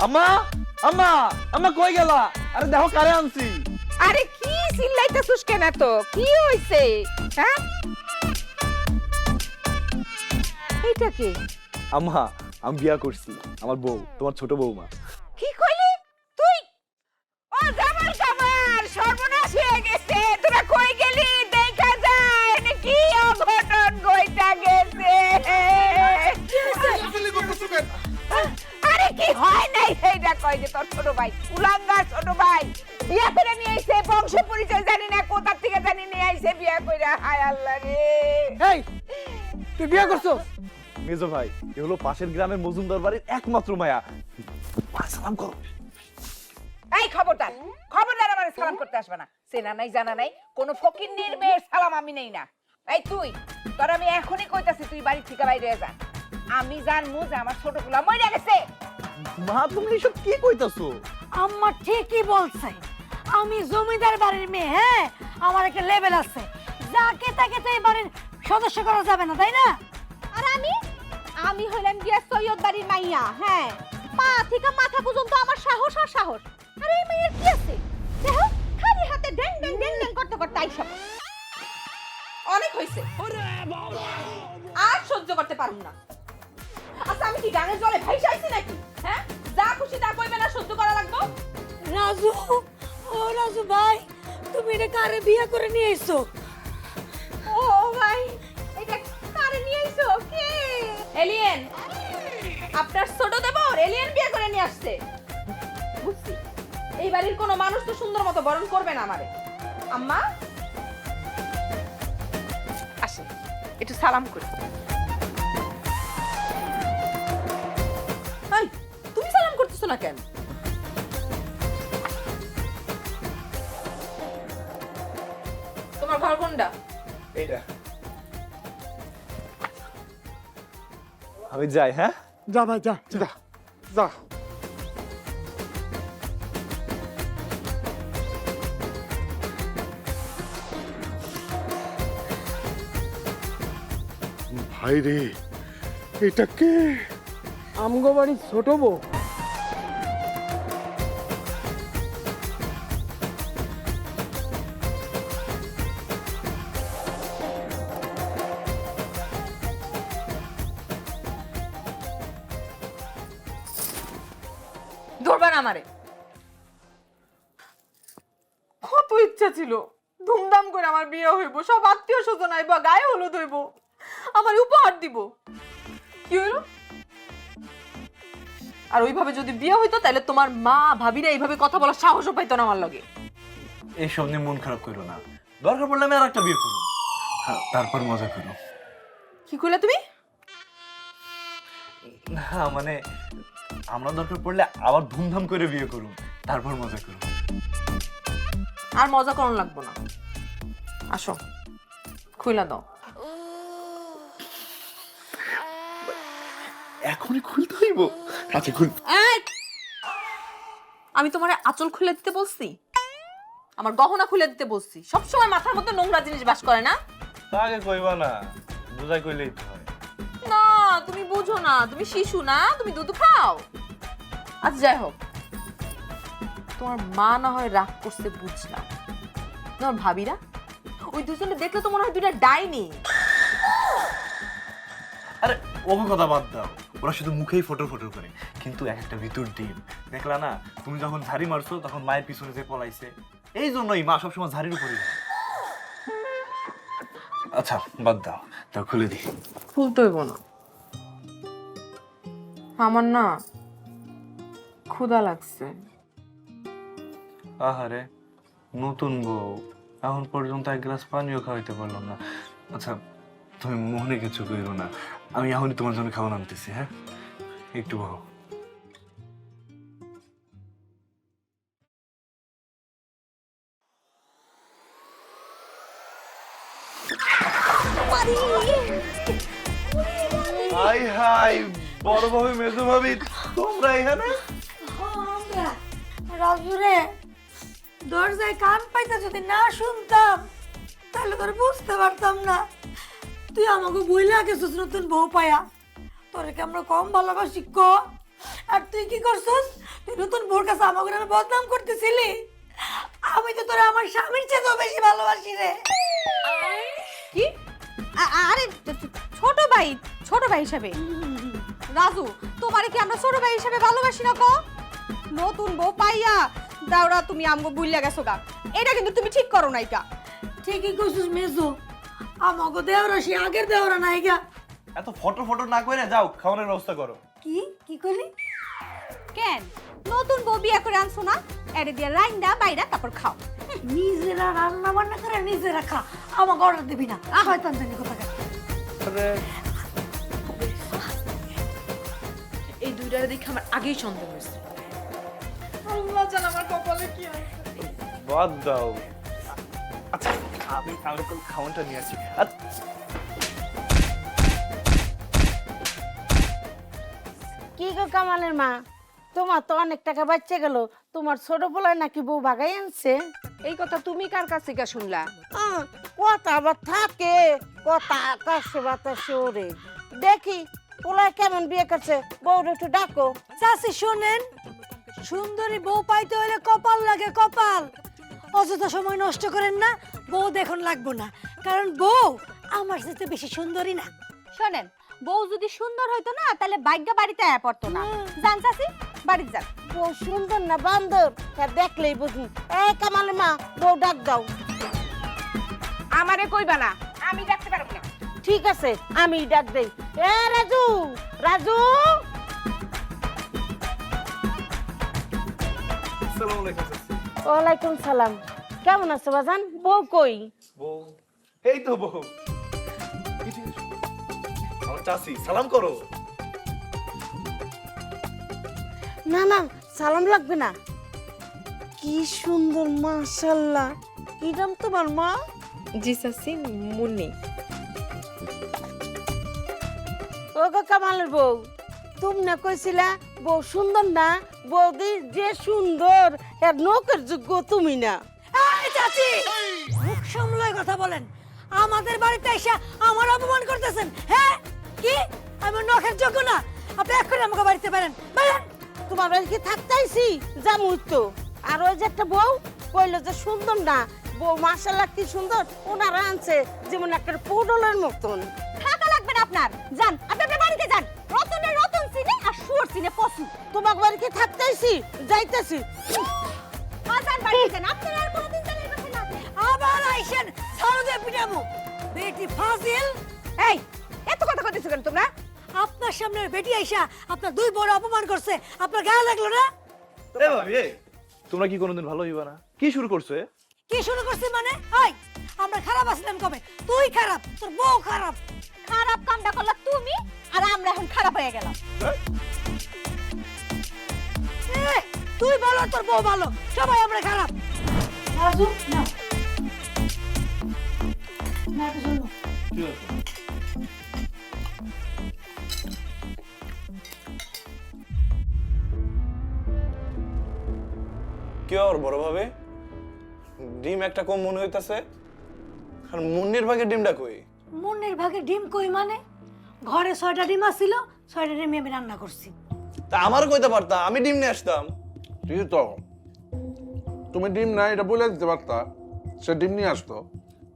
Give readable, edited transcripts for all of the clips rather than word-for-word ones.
আম্মা আম্মা আম্মা কই গেলা? আরে দেখো কারে আনছি। আরে কি চিল্লাইতাছস কেন? তো কি হইছে? হ্যাঁ, এইটা কি? আম্মা আমি বিয়া করছি, আমার বউ, তোমার ছোট বউমা। কি কইলি তুই? ও জামাল কামাল, সর্বনাশ হয়ে গেছে। তোরা কই গেলি? দেখা যায় এনে কি অঘটন ঘইটা গেছে। আরে কি হয় নাই সেইটা কই যে তোর ছোট ভাই উলাঙ্গা ছোট ভাই বিয়া করে নিয়ে আইছে, বংশ পরিচয় জানি না, কোথা থেকে জানি নিয়ে আইছে বিয়া কইরা। হায় আল্লাহ রে। এই তুই বিয়া করছো? মেজো ভাই, এ হলো পাশের গ্রামের মজুমদার বাড়ির একমাত্র মায়া। সালাম করো। এই খবরদার, খবরদার আমার সালাম করতে আসবে না। চেনা নাই জানা নাই, কোন ফকিন্নির মেয়ের সালাম আমি নেই না। এই তুই, তোর আমি এখনই কইতাছি তুই বাড়ি থেকে বাইরে যা। আমি জানমু যে আমার ছোট পোলা মইরা গেছে। মা তুমি এসব কি কইতাছো? আম্মা ঠিকই বলছে, আমি জমিদার বাড়ির মেয়ে। হ্যাঁ, আমার একটা লেভেল আছে, যাকে তাকে তো এই বাড়ির সদস্য করা যাবে না, তাই না? আর আমি হইলাম গিয়া সৈয়দ বাড়ির মাইয়া। হ্যাঁ, পা থেকে মাথা পর্যন্ত আমার সাহস আর সাহস। আর এই মাইয়ার কি আছে দেখো, খালি হাতে ড্যাং ড্যাং ড্যাং ড্যাং করতে করতে আইসা। অনেক হইছে, আর সহ্য করতে পারুম না। আচ্ছা আমি কি গানের জলে ভাইসা আইছি নাকি? হ্যাঁ, যা খুশি তা কইবে না, সহ্য করা লাগবে। রাজু, ও রাজু ভাই, তুমি এটা কারে বিয়ে করে নিয়ে এসো? ও ভাই, এটা কারে নিয়ে আইছো? কে? এলিয়েন, আপনার ছোট দেবর এলিয়েন বিয়ে করে নিয়ে আসছে। বুঝছি, এই বাড়ির কোনো মানুষ তো সুন্দর মতো বরণ করবে না আমারে। আম্মা আসেন, একটু সালাম করি। এই, তুমি সালাম করতেছো না কেন? তোমার ঘর কোনটা? এইটা। আমি যাই। হ্যাঁ, যা ভাই যা যা যা। ভাই রে, এটা কে? আমগো বাড়ির ছোট বউ। ধরবা না আমারে। কত ইচ্ছা ছিল ধুমধাম করে আমার বিয়ে হইব, সব আত্মীয় স্বজন আইব, গায়ে হলুদ হইব, আমার উপহার দিব। কি হইল? আর ওইভাবে যদি বিয়ে হইতো তাহলে তোমার মা ভাবিরা এইভাবে কথা বলার সাহসও পাইতো না আমার লগে। এইসব নিয়ে মন খারাপ করো না, দরকার পড়লে আমি আর একটা বিয়ে করবো, তারপর মজা করো। কি কইলা তুমি? না মানে আমরা দরকার পড়লে আবার ধুমধাম করে বিয়ে করুন, তারপর মজা করুন। আর মজা করন লাগবো না, আসো খুইলা দাও। এখনই খুলতে হইব? আচ্ছা খুল। আমি তোমার আঁচল খুলে দিতে বলছি, আমার গহনা খুলে দিতে বলছি। সবসময় মাথার মধ্যে নোংরা জিনিস বাস করে না। আগে কইবা না, বুঝাই কইলেই তো হয়। না তুমি বুঝো না, তুমি শিশু না, তুমি দুধ খাও। আচ্ছা যাই হোক, তোমার মা না হয় রাগ করতে বুঝলাম, তোমার ভাবিরা ওই দুজনে দেখলে তো মনে হয় দুইটা ডাইনি। আরে ওকে কথা বাদ দাও, ওরা শুধু মুখেই ফটো ফটো করে, কিন্তু এক একটা ভিতর ডিম। দেখলা না তুমি যখন ঝাড়ি মারছো তখন মায়ের পিছনে যে পলাইছে, এই জন্যই মা সবসময় ঝাড়ির উপরে। আচ্ছা বাদ দাও, তা খুলে দিই। খুলতে হইব না, আমার না ক্ষুধা লাগছে। আহারে নতুন বউ, এখন পর্যন্ত এক গ্লাস পানিও খাওয়াইতে পারলাম না। আচ্ছা তুমি মনে কিছু কইরো না, আমি এখনই তোমার জন্য খাওয়া আনতেছি। হ্যাঁ একটু বহো। হাই হাই, বড় ভাবি মেজো ভাবি তোমরা এখানে? রাজু রে, দরজায় কান পাইতে যদি না শুনতাম তাহলে তোর বুঝতে পারতাম না তুই আমাকে বইলা গেছিস নতুন বউ পায়া। তোরে কি আমরা কম ভালোবাসি? ক আর তুই কি করছস? তুই নতুন বোর কাছে আমাকে নামে বদনাম করতেছিলি। আমি তো তোরা আমার স্বামীর চেয়েও বেশি ভালোবাসি রে। কি আরে ছোট ভাই হিসাবে রাজু, তোমারে কি আমরা ছোট ভাই হিসাবে ভালোবাসি না কো? নতুন বউ পাইয়া দাওরা তুমি আমগো বুইলা গেছো গা, এটা কিন্তু তুমি ঠিক করো নাই কা। ঠিকই করছিস মেজো, আমাকে দেওরা সে আগের দেওরা নাই গা। এত ফটো ফটো না করে যাও, খাওয়ানোর ব্যবস্থা করো। কি কি করলি? কেন নতুন বউ বিয়া করে আনছো না, এরে দিয়ে রাইন্দা বাইরা তারপর খাও। নিজেরা রান্না বান্না করে নিজেরা খা, আমাকে অর্ডার দিবি না। শয়তান জানি কোথাকার। এই দুইটারে দেখে আমার আগেই সন্দেহ হয়েছে। আল্লাহ জান আমার কপালে কি আছে। বাদ দাও। আচ্ছা আমি তো খাওয়ানটা নিয়ে আসছি। কি গো কামালের মা, তোমার তো অনেক টাকা বাচ্চা গেল, তোমার ছোট পোলায় নাকি বউ ভাগাই আনছে? এই কথা তুমি কার কাছ থেকে শুনলা? কথা আবার থাকে, কথা আকাশে বাতাসে ওরে। দেখি পোলায় কেমন বিয়ে করছে, বউর একটু ডাকো। চাচি শোনেন, সুন্দরী বউ পাইতে হলে কপাল লাগে, কপাল। অযথা সময় নষ্ট করেন না, বউ দেখুন লাগবো না, কারণ বউ আমার সাথে বেশি সুন্দরী না। শোনেন, বউ যদি সুন্দর হইতো না তাহলে ভাগ্য বাড়িতে আয়া পড়তো না। জান চাচি, বাড়িতে যান। বউ সুন্দর না বান্দর তা দেখলেই বুঝি। কামালের মা, বউ ডাক দাও। আমারে কইবা না, আমি ডাকতে পারবো না। ঠিক আছে, আমি ডাক দেই। রাজু, রাজু। আসসালামু আলাইকুম। ওয়ালাইকুম সালাম। কেমন আছো বাজান? বউ কই? বউ এই তো বউ। আমার চাচি, সালাম করো। না না, সালাম লাগবে না। কি সুন্দর, মাশাআল্লাহ। কি নাম তোমার মা? জি চাচি, মুন্নি। ও গো কামালের বউ, তুমি না কইছিলা বউ সুন্দর না? বৌদি যে সুন্দর, এর নৌকের যোগ্য তুমি না। এই চাচি, মুখ সামলায় কথা বলেন। আমাদের বাড়িতে এসে আমার অপমান করতেছেন, হ্যাঁ? কি আমি নখের যোগ্য না? আপনি এক্ষুনি আমাকে বাড়িতে বেরেন, বেরেন। তোমার বাড়ি কি থাকতেইছি? জামুই তো। আর ওই যে একটা বউ কইলো যে সুন্দর না, বউ মাশাআল্লাহ কি সুন্দর, ওনারা আনছে যেমন একটা পুডলের মতন। থাকা লাগবে না আপনার, যান আপনি আপনার বাড়িতে যান। রতনের রতন চিনে আর সুর চিনে পশু। তোমার বাড়ি কি থাকতেইছি? যাইতেছি। যান বাড়িতে যান, আপনার আর কোনোদিন জানার কথা না। আবার আইসেন সারদে পিটামু বেটি ফাজিল। এই এত কথা কইতেছো কেন তোমরা? আপনার সামনে বেটি আইসা আপনার দুই বড় অপমান করছে, আপনার গায়ে লাগলো না? এ ভাবি, তোমরা কি কোনোদিন ভালো হইবা না? কি শুরু করছো? কি শুরু করছিস মানে? ওই আমরা খারাপ আসলাম কবে? তুই খারাপ, তোর বউ খারাপ। খারাপ কামটা করলা তুমি, আর আমরা এখন খারাপ হয়ে গেলাম। তুই ভালো, তোর বউ ভালো, সবাই আমরা খারাপ। রাজু না না তো শোনো। কি আর বড় ভাবে ডিম একটা কম মনে হইতাছে। আর মুন্নির ভাগে ডিমটা কই? মুন্নির ভাগে ডিম কই মানে? ঘরে 6টা ডিম আছিল, 6টা ডিম আমি রান্না করছি। তা আমার কইতে পারতা, আমি ডিম নিয়ে আসতাম। ঠিক তো, তুমি ডিম না এটা বলে দিতে পারতা, সে ডিম নিয়ে আসতো।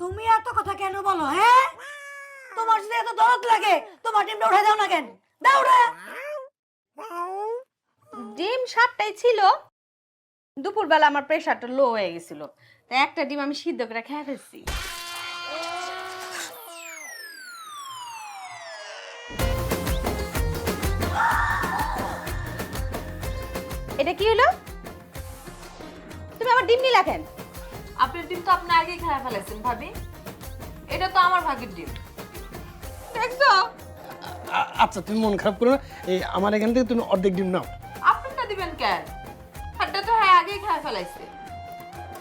তুমি এত কথা কেন বলো, হ্যাঁ? তোমার যদি এত দরদ লাগে, তোমার ডিমটা উঠাই দাও না কেন? দাও রে। ডিম 7টাই ছিল, দুপুরবেলা আমার প্রেশারটা লো হয়ে গেছিল, তাই একটা ডিম আমি সিদ্ধ করে খেয়ে ফেলছি। এটা কি হলো? তুমি আমার ডিম নিলা কেন? আপনার ডিম তো আপনি আগেই খেয়ে ফেলেছেন ভাবি। এটা তো আমার ভাগের ডিম। দেখছো? আচ্ছা তুমি মন খারাপ করো না, এই আমার এখান থেকে তুমি অর্ধেক ডিম নাও। আপনারটা দিবেন কেন? হাতটা তো হ্যাঁ আগেই খেয়ে ফেলাইছে।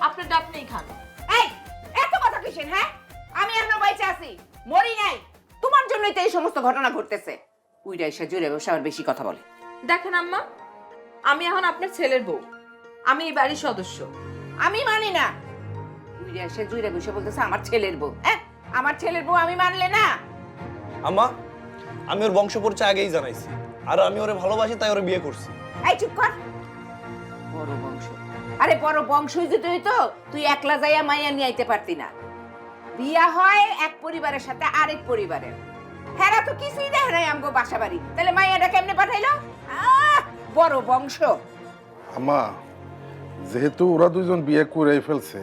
আপনারটা আপনিই খান। এই এত কথা কিসের? হ্যাঁ, আমি এখনো বাইচে আছি, মরি নাই। তোমার জন্যই তো এই সমস্ত ঘটনা ঘটতেছে। উইরা এসে জুড়ে বসে আর বেশি কথা বলে। দেখেন আম্মা, আমি এখন আপনার ছেলের বউ, আমি এই বাড়ির সদস্য। আমি মানি না। উইরা এসে জুড়ে বসে বলতেছে আমার ছেলের বউ। হ্যাঁ, আমার ছেলের বউ আমি মানলে না। আম্মা, আমি ওর বংশ পরিচয় আগেই জানাইছি। আর আমি ওরে ভালোবাসি তাই ওরে বিয়ে করছি। এই চুপ কর। বড় বংশ, আরে বড় বংশ যদি হইতো তুই একলা যাইয়া মাইয়া নিয়ে আইতে পারতি না। বিয়া হয় এক পরিবারের সাথে আরেক পরিবারের। হেরা তো কিছুই দেখে নাই আমগো বাসা বাড়ি, তাহলে মাইয়াটা কেমনে পাঠাইলো? বড় বংশ। আমা, যেহেতু ওরা দুইজন বিয়ে করে ফেলছে,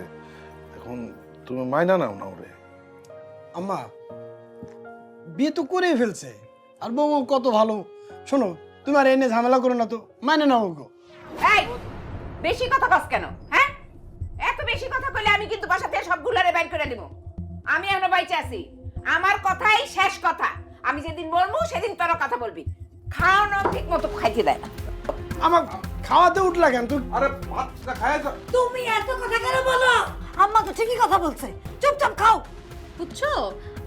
এখন তুমি মাইনা নাও না ওরে। আম্মা বিয়ে তো করেই ফেলছে, আর বউ কত ভালো। শোনো, তুমি আর এনে ঝামেলা করো না তো, মানে নাও গো। এই বেশি কথা কস কেন? হ্যাঁ, এত বেশি কথা কইলে আমি কিন্তু বাসা থেকে সবগুলারে বাইর করে দিব। আমি এখনো বাইচে আছি, আমার কথাই শেষ কথা। আমি যেদিন বলবো সেদিন তোর কথা বলবি। খাওয়ানো ঠিক মতো খাইতে দেয় না। আমার খাওয়াতে উঠলা কেন তুই? আরে ভাতটা খায় যা। তুমি এত কথা কেন বলো? আম্মা তো ঠিকই কথা বলছে, চুপচাপ খাও। বুঝছো,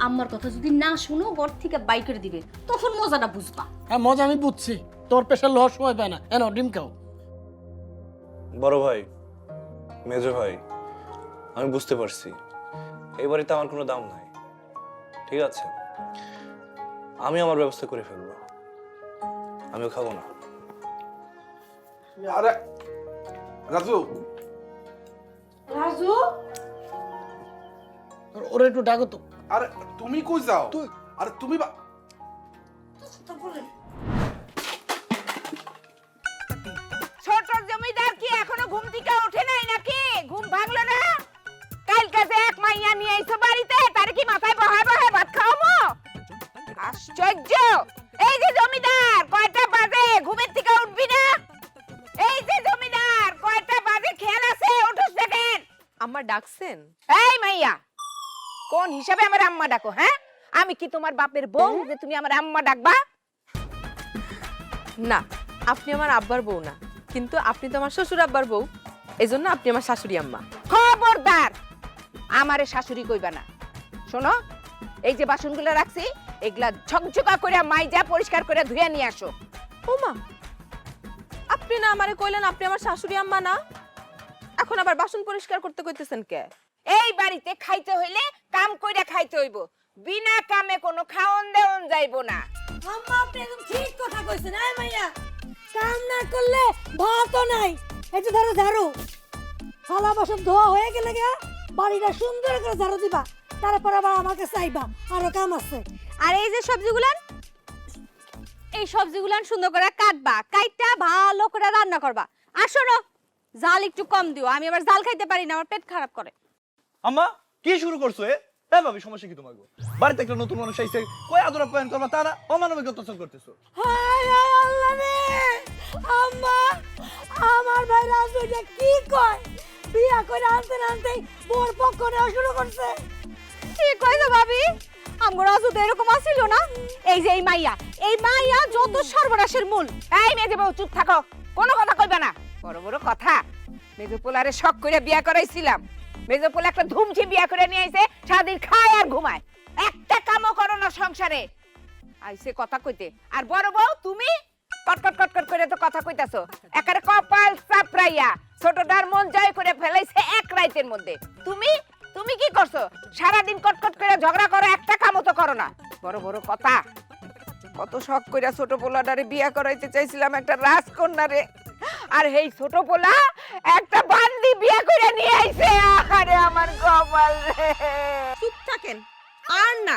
আম্মার কথা যদি না শুনো ঘর থেকে বাই করে দিবে, তখন মজাটা বুঝবা। হ্যাঁ মজা আমি বুঝছি, তোর প্রেশার লোহার সময় পায় না। এনো ডিম খাও। বড় ভাই, মেজো ভাই, আমি বুঝতে পারছি এই বাড়িতে আমার কোনো দাম নাই। ঠিক আছে, আমি আমার ব্যবস্থা করে ফেলবো, আমিও খাবো না। আরে রাজু, রাজু, ওরা একটু ডাকো তো। আরে তুমি কই যাও? তুই আরে তুমি ছোট জমিদার কি এখনো ঘুম থেকে ওঠে নাই নাকি? ঘুম ভাঙলো না? কালকে যে এক মাইয়া নিয়ে আইছো বাড়িতে, তার কি মাথায় বহায় বহায় ভাত খাওয়াবো? আশ্চর্য! এই যে জমিদার, কয়টা বাজে? ঘুমের থেকে উঠবি না? এই যে জমিদার, কয়টা বাজে খেয়াল আছে? উঠোস দেখেন। আম্মা ডাকছেন? এই মাইয়া, কোন হিসাবে আমার আম্মা ডাকো? হ্যাঁ, আমি কি তোমার বাপের বউ যে তুমি আমার আম্মা ডাকবা? না, আপনি আমার আব্বার বউ না, কিন্তু আপনি তো আমার শ্বশুর আব্বার বউ, এজন্য আপনি আমার শাশুড়ি আম্মা। খবরদার আমারে শাশুড়ি কইবা না। শোনো, এই যে বাসনগুলো রাখছি, এগুলা ঝকঝকা করে মাইজা পরিষ্কার করে ধুয়ে নিয়ে আসো। ও মা, আপনি না আমারে কইলেন আপনি আমার শাশুড়ি আম্মা না, এখন আবার বাসন পরিষ্কার করতে কইতেছেন কে? এই বাড়িতে খাইতে হইলে কাম কইরা খাইতে হইব, বিনা কামে কোনো খাওন দেওন যাইবো না। আম্মা আপনি একদম ঠিক কথা কইছেন। আয় মাইয়া, কাম না করলে ভাতও নাই। এই যে ধরো ঝাড়ু, থালা বাসন ধোয়া হয়ে গেলে গা বাড়িটা সুন্দর করে ঝাড়ু দিবা, তারপর আবার আমাকে চাইবা, আরো কাম আছে। আর এই যে সবজিগুলান, এই সবজিগুলান সুন্দর করে কাটবা, কাইটা ভালো করে রান্না করবা। আর শোনো, জাল একটু কম দিও, আমি আবার জাল খাইতে পারি না, আমার পেট খারাপ করে। আম্মা কি শুরু করছো? এ ভাবি, সমস্যা কি তোমার? বাড়িতে একটা নতুন মানুষ আইছে, কই আদর আপ্যায়ন করবা, তারা অমানবিক অত্যাচার করতেছো। হায় হায় আল্লাহ রে! আম্মা, আমার ভাই রাজু এটা কি কয়? বিয়া করে আনতে আনতে বোর পক্ষ নেওয়া শুরু করছে। কি কইছো ভাবি? আমগো রাজু তো এরকম আছিল না। এই যে এই মাইয়া যত সর্বনাশের মূল। এই মেজে বউ, চুপ থাকো, কোনো কথা কইবা না। বড় বড় কথা। মেজো পোলারে শখ করে বিয়া করাইছিলাম, মেজো পোলা একটা ধুমঝি বিয়া করে নিয়ে আইছে, সারাদিন খায় আর ঘুমায়, একটা কামও করো না সংসারে। আইছে কথা কইতে। আর বড় বউ তুমি কটকট কটকট করে তো কথা কইতাছো, একারে কপাল চাপড়াইয়া ছোটটার মন জয় করে ফেলাইছে এক রাইতের মধ্যে। তুমি তুমি কি করছো? সারাদিন কটকট করে ঝগড়া করো, একটা কামও তো করো না। বড় বড় কথা। কত শখ কইরা ছোট পোলাটারে বিয়া করাইতে চাইছিলাম, একটা রাজকন্যারে, আর এই ছোট পোলা একটা বান্দি বিয়া করে নিয়ে আইছে। আরে আমার কপাল রে! চুপ থাকেন আর না।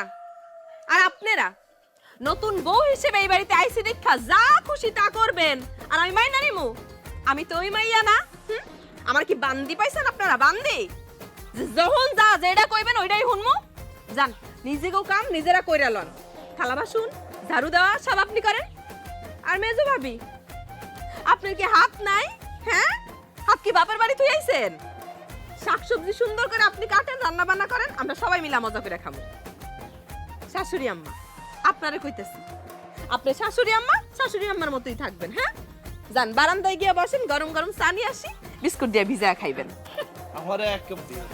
আর আপনারা নতুন বউ হিসেবে এই বাড়িতে আইসি দেখা যা খুশি তা করবেন, আর আমি মাইনা নিমু? আমি তো ওই মাইয়া না। আমার কি বান্দি পাইছেন আপনারা? বান্দি যে যখন যা যেটা কইবেন ওইটাই শুনমু। জান, নিজেকেও কাম নিজেরা কইরা লন। থালা বাসন ঝাড়ু দেওয়া সব আপনি করেন। আর মেজো ভাবি, আপনার কি হাত নাই? হ্যাঁ, হাত কি বাপের বাড়ি তুই আইছেন? শাকসবজি সুন্দর করে আপনি কাটেন, রান্না বান্না করেন, আমরা সবাই মিলে মজা করে খাবো। শাশুড়ি আম্মা, আপনারে কইতেছি, আপনি শাশুড়ি আম্মার মতোই থাকবেন। হ্যাঁ, যান বারান্দায় গিয়ে বসেন, গরম গরম চা নিয়ে আসি, বিস্কুট দিয়ে ভিজা খাইবেন। আমারে এক কাপ দিও।